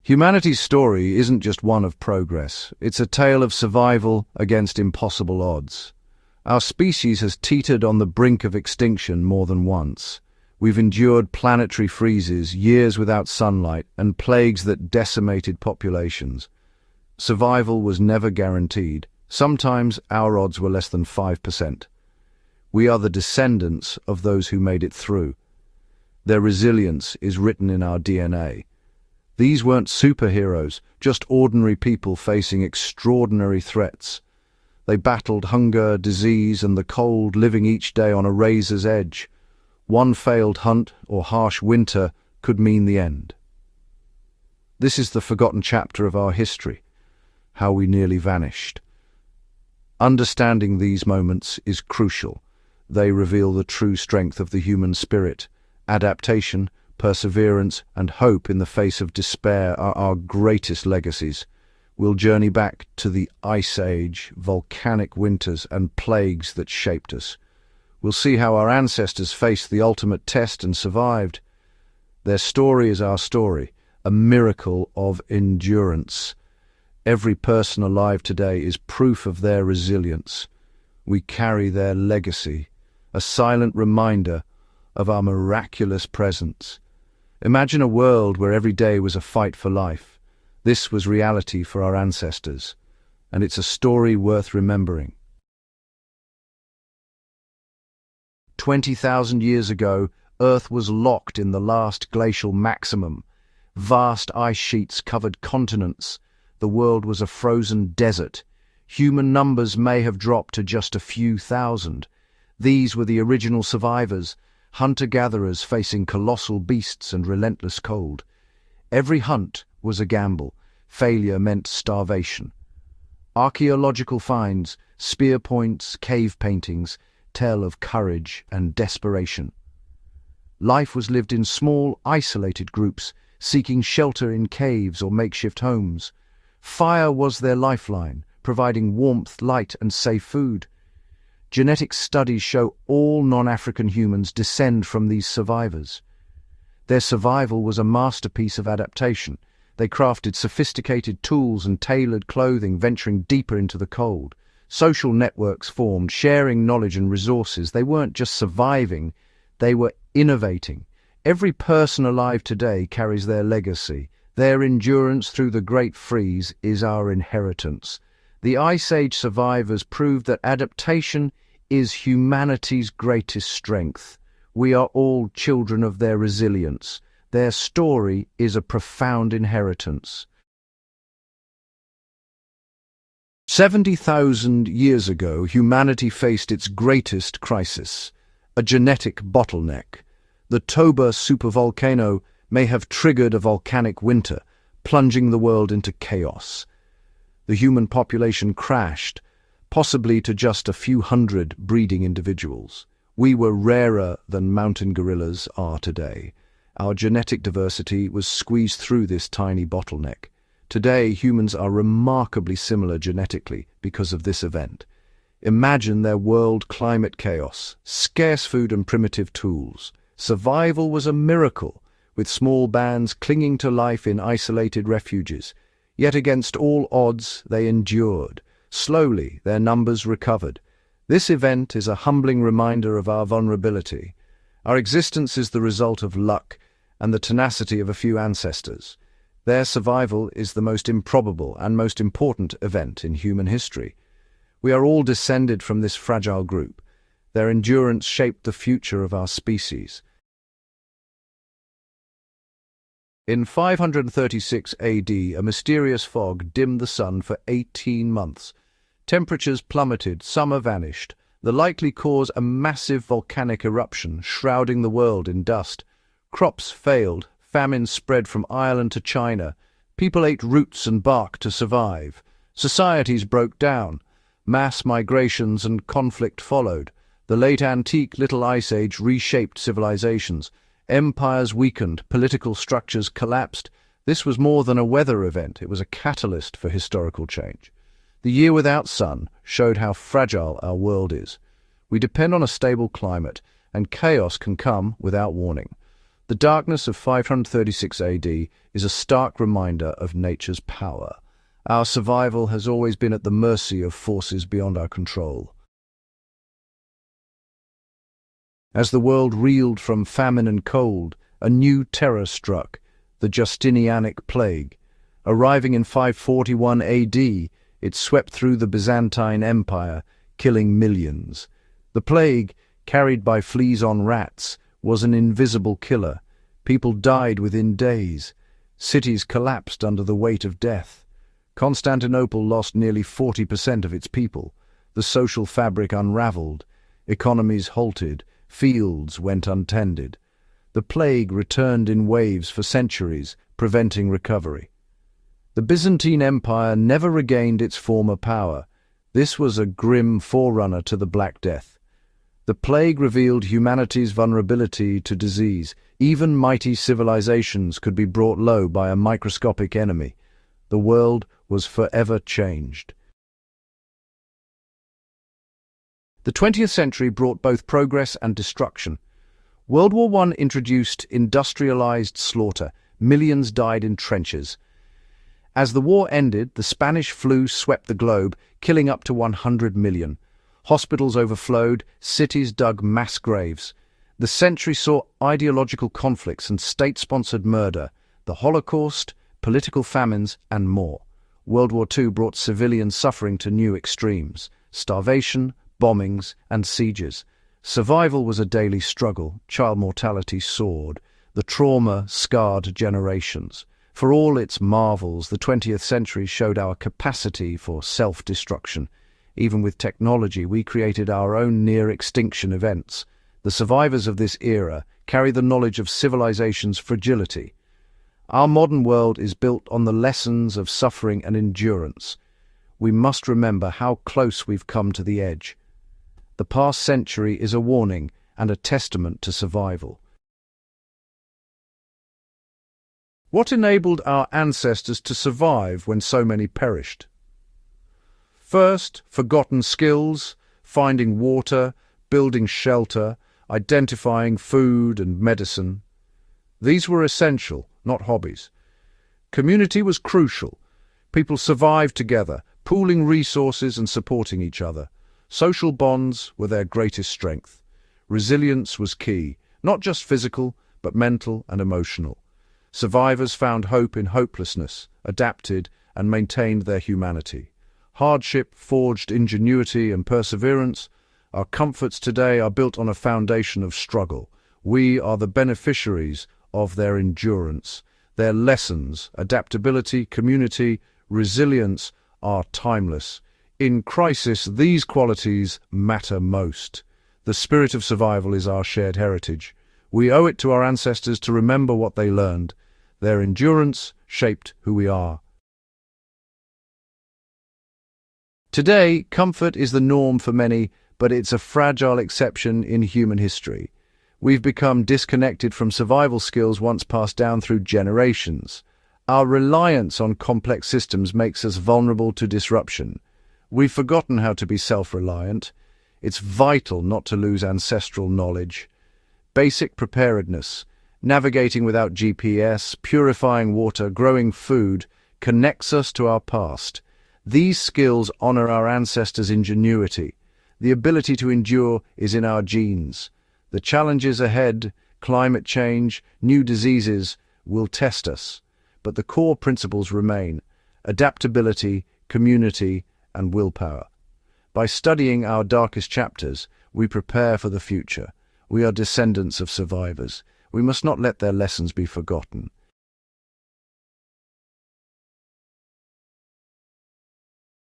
Humanity's story isn't just one of progress. It's a tale of survival against impossible odds. Our species has teetered on the brink of extinction more than once. We've endured planetary freezes, years without sunlight, and plagues that decimated populations. Survival was never guaranteed. Sometimes our odds were less than 5%. We are the descendants of those who made it through. Their resilience is written in our DNA. These weren't superheroes, just ordinary people facing extraordinary threats. They battled hunger, disease, and the cold, living each day on a razor's edge. One failed hunt or harsh winter could mean the end. This is the forgotten chapter of our history, how we nearly vanished. Understanding these moments is crucial. They reveal the true strength of the human spirit. Adaptation, perseverance, and hope in the face of despair are our greatest legacies. We'll journey back to the Ice Age, volcanic winters, and plagues that shaped us. We'll see how our ancestors faced the ultimate test and survived. Their story is our story, a miracle of endurance. Every person alive today is proof of their resilience. We carry their legacy, a silent reminder of our miraculous presence. Imagine a world where every day was a fight for life. This was reality for our ancestors, and it's a story worth remembering. 20,000 years ago, Earth was locked in the last glacial maximum. Vast ice sheets covered continents. The world was a frozen desert. Human numbers may have dropped to just a few thousand. These were the original survivors, hunter-gatherers facing colossal beasts and relentless cold. Every hunt was a gamble. Failure meant starvation. Archaeological finds, spear points, cave paintings, tell of courage and desperation. Life was lived in small, isolated groups, seeking shelter in caves or makeshift homes. Fire was their lifeline, providing warmth, light, and safe food. Genetic studies show all non-African humans descend from these survivors. Their survival was a masterpiece of adaptation. They crafted sophisticated tools and tailored clothing, venturing deeper into the cold. Social networks formed, sharing knowledge and resources. They weren't just surviving, they were innovating. Every person alive today carries their legacy. Their endurance through the Great Freeze is our inheritance. The Ice Age survivors proved that adaptation is humanity's greatest strength. We are all children of their resilience. Their story is a profound inheritance. 70,000 years ago, humanity faced its greatest crisis, a genetic bottleneck. The Toba supervolcano may have triggered a volcanic winter, plunging the world into chaos. The human population crashed, possibly to just a few hundred breeding individuals. We were rarer than mountain gorillas are today. Our genetic diversity was squeezed through this tiny bottleneck. Today, humans are remarkably similar genetically because of this event. Imagine their world climate chaos, scarce food and primitive tools. Survival was a miracle, with small bands clinging to life in isolated refuges. Yet against all odds, they endured. Slowly, their numbers recovered. This event is a humbling reminder of our vulnerability. Our existence is the result of luck and the tenacity of a few ancestors. Their survival is the most improbable and most important event in human history. We are all descended from this fragile group. Their endurance shaped the future of our species. In 536 AD, a mysterious fog dimmed the sun for 18 months. Temperatures plummeted, summer vanished. The likely cause, a massive volcanic eruption, shrouding the world in dust. Crops failed, famine spread from Ireland to China. People ate roots and bark to survive. Societies broke down. Mass migrations and conflict followed. The late antique Little Ice Age reshaped civilizations. Empires weakened, political structures collapsed. This was more than a weather event, it was a catalyst for historical change. The year without sun showed how fragile our world is. We depend on a stable climate, and chaos can come without warning. The darkness of 536 AD is a stark reminder of nature's power. Our survival has always been at the mercy of forces beyond our control. As the world reeled from famine and cold, a new terror struck, the Justinianic plague. Arriving in 541 AD, it swept through the Byzantine Empire, killing millions. The plague, carried by fleas on rats, was an invisible killer. People died within days. Cities collapsed under the weight of death. Constantinople lost nearly 40% of its people. The social fabric unraveled. Economies halted. Fields went untended. The plague returned in waves for centuries, preventing recovery. The Byzantine Empire never regained its former power. This was a grim forerunner to the Black Death. The plague revealed humanity's vulnerability to disease. Even mighty civilizations could be brought low by a microscopic enemy. The world was forever changed. The 20th century brought both progress and destruction. World War I introduced industrialized slaughter. Millions died in trenches. As the war ended, the Spanish flu swept the globe, killing up to 100 million. Hospitals overflowed, cities dug mass graves. The century saw ideological conflicts and state-sponsored murder, the Holocaust, political famines, and more. World War II brought civilian suffering to new extremes: starvation, bombings, and sieges. Survival was a daily struggle. Child mortality soared. The trauma scarred generations. For all its marvels, the 20th century showed our capacity for self-destruction. Even with technology, we created our own near-extinction events. The survivors of this era carry the knowledge of civilization's fragility. Our modern world is built on the lessons of suffering and endurance. We must remember how close we've come to the edge. The past century is a warning and a testament to survival. What enabled our ancestors to survive when so many perished? First, forgotten skills, finding water, building shelter, identifying food and medicine. These were essential, not hobbies. Community was crucial. People survived together, pooling resources and supporting each other. Social bonds were their greatest strength. Resilience was key, not just physical, but mental and emotional. Survivors found hope in hopelessness, adapted, and maintained their humanity. Hardship forged ingenuity and perseverance. Our comforts today are built on a foundation of struggle. We are the beneficiaries of their endurance. Their lessons, adaptability, community, resilience, are timeless. In crisis, these qualities matter most. The spirit of survival is our shared heritage. We owe it to our ancestors to remember what they learned. Their endurance shaped who we are. Today, comfort is the norm for many, but it's a fragile exception in human history. We've become disconnected from survival skills once passed down through generations. Our reliance on complex systems makes us vulnerable to disruption. We've forgotten how to be self-reliant. It's vital not to lose ancestral knowledge. Basic preparedness, navigating without GPS, purifying water, growing food, connects us to our past. These skills honor our ancestors' ingenuity. The ability to endure is in our genes. The challenges ahead, climate change, new diseases, will test us. But the core principles remain: adaptability, community, and willpower. By studying our darkest chapters, we prepare for the future. We are descendants of survivors. We must not let their lessons be forgotten.